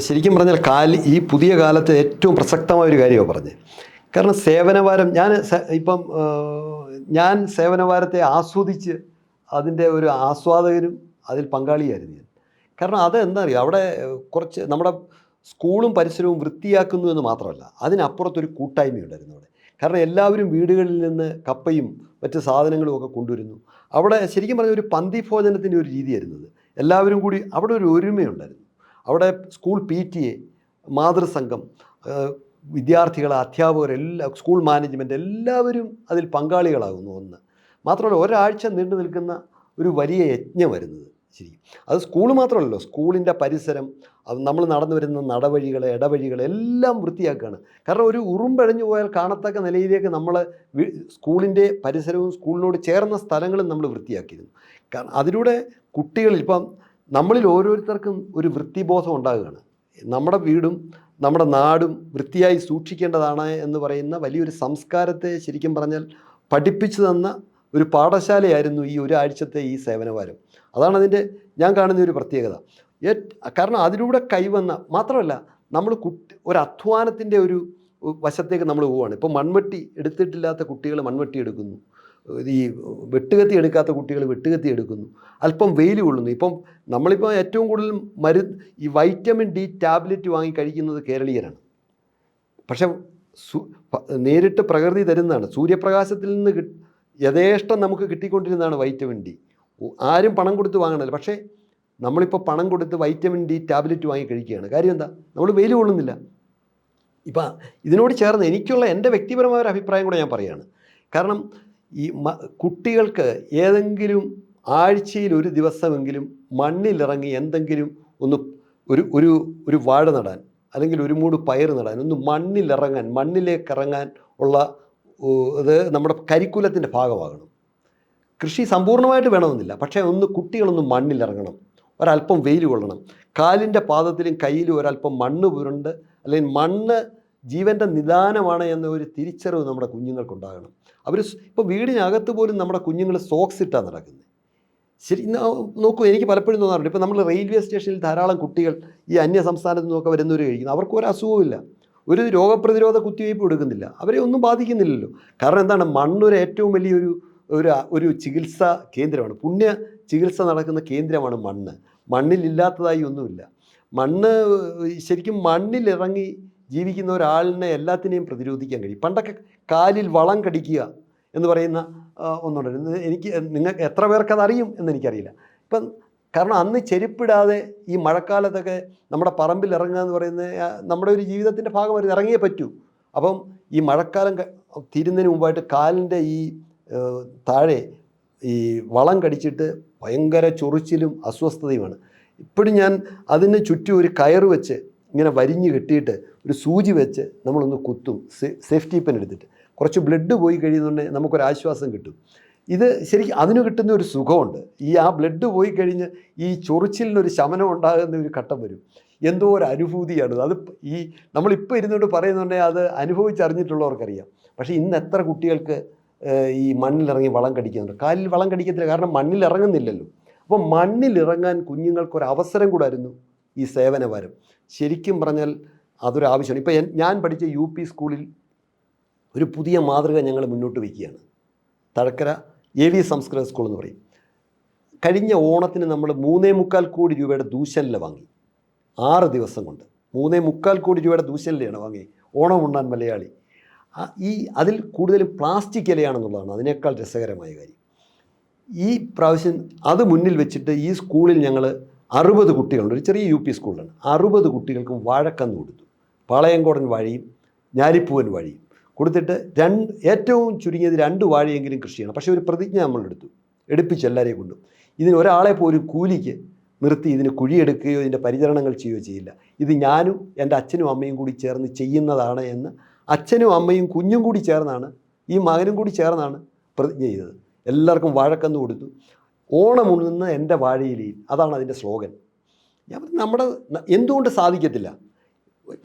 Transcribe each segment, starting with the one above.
ശരിക്കും പറഞ്ഞാൽ ഈ പുതിയ കാലത്ത് ഏറ്റവും പ്രസക്തമായൊരു കാര്യമാണ് പറഞ്ഞത്. കാരണം സേവനവാരം ഞാൻ സേവനവാരത്തെ ആസ്വദിച്ച് അതിൻ്റെ ഒരു ആസ്വാദകനും അതിൽ പങ്കാളിയായിരുന്നു ഞാൻ. കാരണം അതെന്താ അറിയുക, അവിടെ കുറച്ച് നമ്മുടെ സ്കൂളും പരിസരവും വൃത്തിയാക്കുന്നു എന്ന് മാത്രമല്ല, അതിനപ്പുറത്തൊരു കൂട്ടായ്മയുണ്ടായിരുന്നു അവിടെ. കാരണം എല്ലാവരും വീടുകളിൽ നിന്ന് കപ്പയും മറ്റ് സാധനങ്ങളും ഒക്കെ കൊണ്ടുവരുന്നു. അവിടെ ശരിക്കും പറഞ്ഞാൽ ഒരു പന്തി ഭോജനത്തിൻ്റെ ഒരു രീതിയായിരുന്നത്. എല്ലാവരും കൂടി അവിടെ ഒരു ഒരുമയുണ്ടായിരുന്നു. അവിടെ സ്കൂൾ PTA, മാതൃസംഘം, വിദ്യാർത്ഥികൾ, അധ്യാപകർ, സ്കൂൾ മാനേജ്മെൻറ്റ് എല്ലാവരും അതിൽ പങ്കാളികളാകുന്നു. ഒന്ന് മാത്രമല്ല, ഒരാഴ്ച നീണ്ടു നിൽക്കുന്ന ഒരു വലിയ യജ്ഞം വരുന്നത്. ശരി, അത് സ്കൂൾ മാത്രമല്ലല്ലോ, സ്കൂളിൻ്റെ പരിസരം, നമ്മൾ നടന്നു വരുന്ന നടവഴികൾ, ഇടവഴികൾ എല്ലാം വൃത്തിയാക്കുകയാണ്. കാരണം ഒരു ഉറുമ്പഴഞ്ഞു പോയാൽ കാണത്തക്ക നിലയിലേക്ക് നമ്മൾ സ്കൂളിൻ്റെ പരിസരവും സ്കൂളിനോട് ചേർന്ന സ്ഥലങ്ങളും നമ്മൾ വൃത്തിയാക്കിയിരുന്നു. കാരണം അതിലൂടെ കുട്ടികൾ നമ്മളിൽ ഓരോരുത്തർക്കും ഒരു വൃത്തിബോധം ഉണ്ടാകുകയാണ്. നമ്മുടെ വീടും നമ്മുടെ നാടും വൃത്തിയായി സൂക്ഷിക്കേണ്ടതാണ് എന്ന് പറയുന്ന വലിയൊരു സംസ്കാരത്തെ ശരിക്കും പറഞ്ഞാൽ പഠിപ്പിച്ചു തന്ന ഒരു പാഠശാലയായിരുന്നു ഈ ഒരാഴ്ചത്തെ ഈ സേവനവാരം. അതാണ് അതിൻ്റെ ഞാൻ കാണുന്ന ഒരു പ്രത്യേകത. കാരണം അതിലൂടെ കൈവന്ന മാത്രമല്ല, നമ്മൾ ഒരു അധ്വാനത്തിൻ്റെ ഒരു വശത്തേക്ക് നമ്മൾ പോവുകയാണ്. ഇപ്പോൾ മൺവെട്ടി എടുത്തിട്ടില്ലാത്ത കുട്ടികൾ മൺവെട്ടി എടുക്കുന്നു, ഈ വെട്ടുകത്തി എടുക്കാത്ത കുട്ടികൾ വെട്ടുകത്തി എടുക്കുന്നു, അല്പം വെയിൽ കൊള്ളുന്നു. നമ്മളിപ്പോൾ ഏറ്റവും കൂടുതൽ ഈ വൈറ്റമിൻ D ടാബ്ലറ്റ് വാങ്ങി കഴിക്കുന്നത് കേരളീയരാണ്. പക്ഷെ നേരിട്ട് പ്രകൃതി തരുന്നതാണ്. സൂര്യപ്രകാശത്തിൽ നിന്ന് യഥേഷ്ടം നമുക്ക് കിട്ടിക്കൊണ്ടിരുന്നതാണ് വൈറ്റമിൻ D. ആരും പണം കൊടുത്ത് വാങ്ങണമല്ലോ. പക്ഷേ നമ്മളിപ്പോൾ പണം കൊടുത്ത് വൈറ്റമിൻ D ടാബ്ലറ്റ് വാങ്ങി കഴിക്കുകയാണ്. കാര്യം എന്താ? നമ്മൾ വെയിൽ കൊള്ളുന്നില്ല. ഇതിനോട് ചേർന്ന് എനിക്കുള്ള എൻ്റെ വ്യക്തിപരമായ ഒരു അഭിപ്രായം കൂടെ ഞാൻ പറയുകയാണ്. കാരണം ഈ കുട്ടികൾക്ക് ഏതെങ്കിലും ആഴ്ചയിൽ ഒരു ദിവസമെങ്കിലും മണ്ണിലിറങ്ങി എന്തെങ്കിലും ഒരു വാഴ നടാൻ, അല്ലെങ്കിൽ ഒരു മൂട് പയർ നടാൻ, മണ്ണിലേക്കിറങ്ങാൻ ഉള്ള ഇത് നമ്മുടെ കരിക്കുലത്തിൻ്റെ ഭാഗമാകണം. കൃഷി സമ്പൂർണ്ണമായിട്ട് വേണമെന്നില്ല, പക്ഷേ കുട്ടികളൊന്ന് മണ്ണിലിറങ്ങണം, ഒരല്പം വെയിൽ കൊള്ളണം, കാലിൻ്റെ പാദത്തിലും കയ്യിലും ഒരല്പം മണ്ണ് പുരണ്ട്, അല്ലെങ്കിൽ മണ്ണ് ജീവൻ്റെ നിദാനമാണ് എന്ന ഒരു തിരിച്ചറിവ് നമ്മുടെ കുഞ്ഞുങ്ങൾക്കുണ്ടാകണം. ഇപ്പോൾ വീടിനകത്ത് പോലും നമ്മുടെ കുഞ്ഞുങ്ങൾ സോക്സ് ഇട്ടാണ് നടക്കുന്നത്. ശരി, നോക്കൂ, എനിക്ക് പലപ്പോഴും തോന്നാറുണ്ട്, ഇപ്പോൾ നമ്മൾ റെയിൽവേ സ്റ്റേഷനിൽ ധാരാളം കുട്ടികൾ ഈ അന്യ സംസ്ഥാനത്ത് നിന്നൊക്കെ വരുന്നവർ കഴിക്കുന്നു. അവർക്ക് ഒരു അസുഖമില്ല, ഒരു രോഗപ്രതിരോധ കുത്തിവയ്പ്പ് എടുക്കുന്നില്ല, അവരെ ഒന്നും ബാധിക്കുന്നില്ലല്ലോ. കാരണം എന്താണ്? മണ്ണൊരു ഏറ്റവും വലിയൊരു ഒരു ചികിത്സാ കേന്ദ്രമാണ്, പുണ്യ ചികിത്സ നടക്കുന്ന കേന്ദ്രമാണ് മണ്ണ്. മണ്ണിലില്ലാത്തതായി ഒന്നുമില്ല. ശരിക്കും മണ്ണിലിറങ്ങി ജീവിക്കുന്ന ഒരാളിനെ എല്ലാത്തിനെയും പ്രതിരോധിക്കാൻ കഴിയും. പണ്ടൊക്കെ കാലിൽ വളം കടിക്കുക എന്ന് പറയുന്ന ഒന്നുണ്ടായിരുന്നു. നിങ്ങൾക്ക് എത്ര പേർക്ക് അതറിയും എന്നെനിക്കറിയില്ല. കാരണം അന്ന് ചെരുപ്പിടാതെ ഈ മഴക്കാലത്തൊക്കെ നമ്മുടെ പറമ്പിൽ ഇറങ്ങുക എന്ന് പറയുന്നത് നമ്മുടെ ഒരു ജീവിതത്തിൻ്റെ ഭാഗമായിരുന്നു, ഇറങ്ങിയേ പറ്റൂ. ഈ മഴക്കാലം തീരുന്നതിന് മുമ്പായിട്ട് കാലിൻ്റെ ഈ താഴെ ഈ വളം കടിച്ചിട്ട് ഭയങ്കര ചൊറിച്ചിലും അസ്വസ്ഥതയുമാണ്. ഇപ്പോഴും ഞാൻ അതിന് ചുറ്റും ഒരു കയറ് വെച്ച് ഇങ്ങനെ വരിഞ്ഞ് കെട്ടിയിട്ട് ഒരു സൂചി വെച്ച് നമ്മളൊന്ന് കുത്തും, സേഫ്റ്റി പെൻ എടുത്തിട്ട്. കുറച്ച് ബ്ലഡ് പോയി കഴിയുന്നുണ്ടെങ്കിൽ നമുക്കൊരാശ്വാസം കിട്ടും. ഇത് ശരിക്കും അതിന് കിട്ടുന്ന ഒരു സുഖമുണ്ട്. ആ ബ്ലഡ് പോയി കഴിഞ്ഞ് ഈ ചൊറിച്ചിലിനൊരു ശമനം ഉണ്ടാകുന്ന ഒരു ഘട്ടം വരും. എന്തോ ഒരു അനുഭൂതിയാണ് അത്. നമ്മളിപ്പോൾ ഇരുന്നുകൊണ്ട് പറയുന്നുണ്ടെങ്കിൽ അത് അനുഭവിച്ചറിഞ്ഞിട്ടുള്ളവർക്കറിയാം. പക്ഷേ ഇന്ന് എത്ര കുട്ടികൾക്ക് ഈ മണ്ണിലിറങ്ങി വളം കടിക്കുന്നുണ്ട്? കാലിൽ വളം കടിക്കത്തില്ല, കാരണം മണ്ണിലിറങ്ങുന്നില്ലല്ലോ. അപ്പോൾ മണ്ണിലിറങ്ങാൻ കുഞ്ഞുങ്ങൾക്കൊരവസരം കൂടായിരുന്നു ഈ സേവനവാരം. ശരിക്കും പറഞ്ഞാൽ അതൊരു ആവശ്യമാണ്. ഇപ്പോൾ ഞാൻ പഠിച്ച UP സ്കൂളിൽ ഒരു പുതിയ മാതൃക ഞങ്ങൾ മുന്നോട്ട് വയ്ക്കുകയാണ്. തഴക്കര AV സംസ്കൃത സ്കൂൾ എന്ന് പറയും. കഴിഞ്ഞ ഓണത്തിന് നമ്മൾ 3.25 കോടി രൂപയുടെ ദൂശനില വാങ്ങി. 6 ദിവസം കൊണ്ട് 3.25 കോടി രൂപയുടെ ദൂശനിലയാണ് വാങ്ങി. ഓണം ഉണ്ണാൻ മലയാളി. അതിൽ കൂടുതലും പ്ലാസ്റ്റിക് ഇലയാണെന്നുള്ളതാണ് അതിനേക്കാൾ രസകരമായ കാര്യം. ഈ പ്രാവശ്യം അത് മുന്നിൽ വെച്ചിട്ട് ഈ സ്കൂളിൽ ഞങ്ങൾ 60 കുട്ടികളുണ്ട്. ഒരു ചെറിയ UP സ്കൂളിലാണ്. 60 കുട്ടികൾക്കും വാഴക്കന്ന് കൊടുത്തു. പാളയംകോടൻ വാഴയും ഞാലിപ്പൂവൻ വാഴയും കൊടുത്തിട്ട് ഏറ്റവും ചുരുങ്ങിയത് 2 വാഴയെങ്കിലും കൃഷി ചെയ്യണം. പക്ഷേ ഒരു പ്രതിജ്ഞ എടുപ്പിച്ച് എല്ലാവരെയും കൊണ്ടും ഇതിന് ഒരാളെ പോലും കൂലിക്ക് നിർത്തി ഇതിന് കുഴിയെടുക്കുകയോ ഇതിൻ്റെ പരിചരണങ്ങൾ ചെയ്യുകയോ ചെയ്യില്ല. ഇത് ഞാനും എൻ്റെ അച്ഛനും അമ്മയും കൂടി ചേർന്ന് ചെയ്യുന്നതാണ് എന്ന് അച്ഛനും അമ്മയും കുഞ്ഞും കൂടി ചേർന്നാണ്, ഈ മകനും കൂടി ചേർന്നാണ് പ്രതിജ്ഞ ചെയ്തത്. എല്ലാവർക്കും വാഴക്കന്ന് കൊടുത്തു. ഓണമുണ്ണുന്ന എൻ്റെ വാഴയിലയിൽ, അതാണ് അതിൻ്റെ സ്ലോഗൻ. എന്തുകൊണ്ട് സാധിക്കത്തില്ല?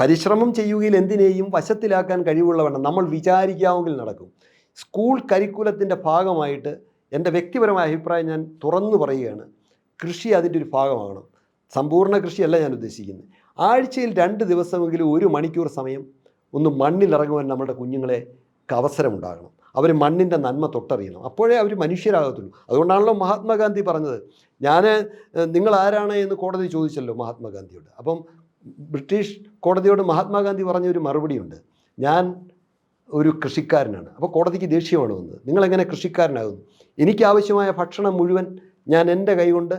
പരിശ്രമം ചെയ്യുകയിൽ എന്തിനേയും വശത്തിലാക്കാൻ കഴിവുള്ളവണ്ണം നമ്മൾ വിചാരിക്കാമെങ്കിൽ നടക്കും. സ്കൂൾ കരിക്കുലത്തിൻ്റെ ഭാഗമായിട്ട് എൻ്റെ വ്യക്തിപരമായ അഭിപ്രായം ഞാൻ തുറന്നു പറയുകയാണ്, കൃഷി അതിൻ്റെ ഒരു ഭാഗമാകണം. സമ്പൂർണ്ണ കൃഷിയല്ല ഞാൻ ഉദ്ദേശിക്കുന്നത്. ആഴ്ചയിൽ 2 ദിവസമെങ്കിലും 1 മണിക്കൂർ സമയം ഒന്ന് മണ്ണിലിറങ്ങുവാൻ നമ്മുടെ കുഞ്ഞുങ്ങൾക്ക് അവസരമുണ്ടാകണം. അവർ മണ്ണിൻ്റെ നന്മ തൊട്ടറിയണം. അപ്പോഴേ അവർ മനുഷ്യരാകത്തുള്ളൂ. അതുകൊണ്ടാണല്ലോ മഹാത്മാഗാന്ധി പറഞ്ഞത്, നിങ്ങൾ ആരാണ് എന്ന് കോടതി ചോദിച്ചല്ലോ മഹാത്മാഗാന്ധിയോട്. അപ്പം ബ്രിട്ടീഷ് കോടതിയോട് മഹാത്മാഗാന്ധി പറഞ്ഞൊരു മറുപടിയുണ്ട്, ഞാൻ ഒരു കൃഷിക്കാരനാണ്. അപ്പോൾ കോടതിക്ക് ദേഷ്യമാണ് വന്നത്, നിങ്ങളെങ്ങനെ കൃഷിക്കാരനാകുന്നു? എനിക്കാവശ്യമായ ഭക്ഷണം മുഴുവൻ ഞാൻ എൻ്റെ കൈകൊണ്ട്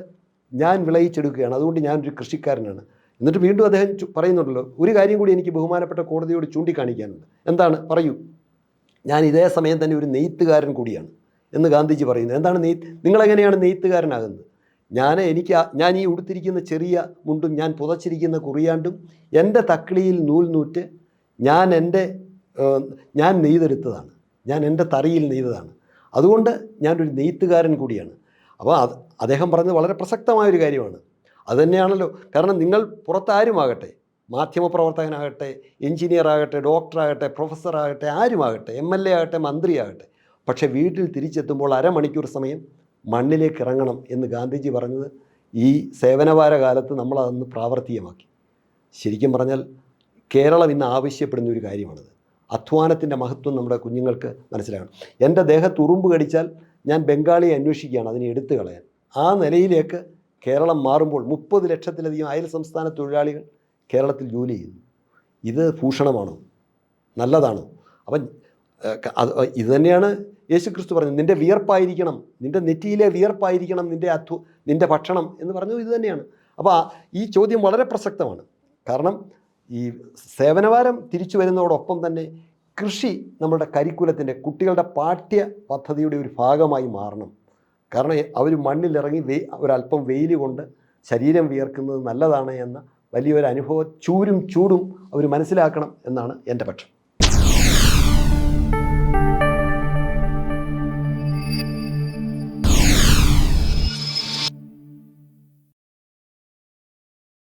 ഞാൻ വിളയിച്ചെടുക്കുകയാണ്, അതുകൊണ്ട് ഞാനൊരു കൃഷിക്കാരനാണ്. എന്നിട്ട് വീണ്ടും അദ്ദേഹം പറയുന്നുണ്ടല്ലോ, ഒരു കാര്യം കൂടി എനിക്ക് ബഹുമാനപ്പെട്ട കോടതിയോട് ചൂണ്ടിക്കാണിക്കാനുണ്ട്. എന്താണ്? പറയൂ. ഞാൻ ഇതേ സമയം തന്നെ ഒരു നെയ്ത്തുകാരൻ കൂടിയാണ് എന്ന് ഗാന്ധിജി പറയുന്നു. എന്താണ് നിങ്ങളെങ്ങനെയാണ് നെയ്ത്തുകാരനാകുന്നത്? ഞാൻ ഈ ഉടുത്തിരിക്കുന്ന ചെറിയ മുണ്ടും ഞാൻ പുതച്ചിരിക്കുന്ന കുറിയാണ്ടും എൻ്റെ തക്കിളിയിൽ നൂൽ നൂറ്റ് ഞാൻ നെയ്തെടുത്തതാണ്, ഞാൻ എൻ്റെ തറിയിൽ നെയ്തതാണ്. അതുകൊണ്ട് ഞാനൊരു നെയ്ത്തുകാരൻ കൂടിയാണ്. അപ്പോൾ അദ്ദേഹം പറഞ്ഞത് വളരെ പ്രസക്തമായൊരു കാര്യമാണ്. അതുതന്നെയാണല്ലോ. കാരണം നിങ്ങൾ പുറത്താരുമാകട്ടെ, മാധ്യമപ്രവർത്തകനാകട്ടെ, എഞ്ചിനീയറാകട്ടെ, ഡോക്ടറാകട്ടെ, പ്രൊഫസറാകട്ടെ, ആരുമാകട്ടെ, MLA ആകട്ടെ, മന്ത്രിയാകട്ടെ, പക്ഷേ വീട്ടിൽ തിരിച്ചെത്തുമ്പോൾ അരമണിക്കൂർ സമയം മണ്ണിലേക്ക് ഇറങ്ങണം എന്ന് ഗാന്ധിജി പറഞ്ഞത് ഈ സേവനവാര കാലത്ത് നമ്മളതൊന്ന് പ്രാവർത്തികമാക്കി. ശരിക്കും പറഞ്ഞാൽ കേരളം ഇന്ന് ആവശ്യപ്പെടുന്ന ഒരു കാര്യമാണിത്. അധ്വാനത്തിൻ്റെ മഹത്വം നമ്മുടെ കുഞ്ഞുങ്ങൾക്ക് മനസ്സിലാകണം. എൻ്റെ ദേഹത്ത് ഉറുമ്പ് കടിച്ചാൽ ഞാൻ ബംഗാളിയെ അന്വേഷിക്കുകയാണ് അതിനെ എടുത്തു കളയാൻ. ആ നിലയിലേക്ക് കേരളം മാറുമ്പോൾ 30 ലക്ഷത്തിലധികം അയൽ സംസ്ഥാന തൊഴിലാളികൾ കേരളത്തിൽ ജോലി ചെയ്യുന്നു. ഇത് ഭൂഷണമാണോ? നല്ലതാണോ? അപ്പം ഇത് തന്നെയാണ് യേശുക്രിസ്തു പറഞ്ഞത്, നിൻ്റെ വിയർപ്പായിരിക്കണം, നിൻ്റെ നെറ്റിയിലെ വിയർപ്പായിരിക്കണം നിൻ്റെ ഭക്ഷണം എന്ന് പറഞ്ഞത് ഇത് തന്നെയാണ്. അപ്പോൾ ഈ ചോദ്യം വളരെ പ്രസക്തമാണ്. കാരണം ഈ സേവനവാരം തിരിച്ചു വരുന്നതോടൊപ്പം തന്നെ കൃഷി നമ്മുടെ കരിക്കുലത്തിൻ്റെ, കുട്ടികളുടെ പാഠ്യ പദ്ധതിയുടെ ഒരു ഭാഗമായി മാറണം. കാരണം അവർ മണ്ണിലിറങ്ങി ഒരല്പം വെയിൽ കൊണ്ട് ശരീരം വിയർക്കുന്നത് നല്ലതാണ് എന്ന വലിയൊരു അനുഭവം ചൂടും അവർ മനസ്സിലാക്കണം എന്നാണ് എൻ്റെ പക്ഷം.